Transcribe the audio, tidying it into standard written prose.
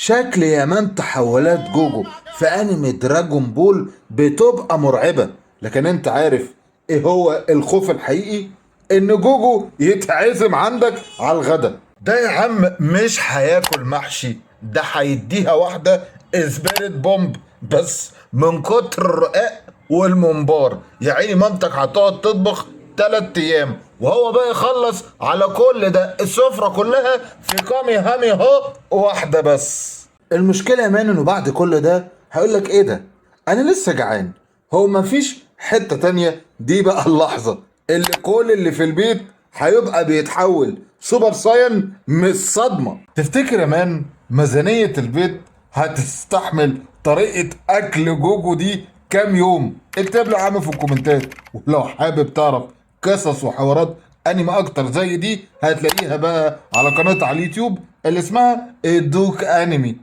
شكل يامان تحولات جوجو في انمي دراجون بول بتبقى مرعبة. لكن انت عارف ايه هو الخوف الحقيقي؟ ان جوجو يتعزم عندك على الغدا. ده يا عم مش هياكل محشي، ده هيديها واحدة اسبريت بومب بس من كتر الرقاق والممبار. يا عيني مامتك هتقعد تطبخ 3 ايام وهو بقى يخلص على كل ده السفرة كلها في كامي هامي هو واحدة بس. المشكلة يا مان انه بعد كل ده هقول لك ايه ده؟ انا لسه جعان. هو مفيش حتة تانية؟ دي بقى اللحظة اللي كل اللي في البيت هيبقى بيتحول سوبر ساين من الصدمة. تفتكر يا مان ميزانية البيت هتستحمل طريقة اكل جوجو دي كام يوم؟ اكتب لي يا عم في الكومنتات. ولو حابب تعرف قصص وحوارات انمي اكتر زي دي هتلاقيها بقى على قناة على اليوتيوب اللي اسمها الدوك انمي.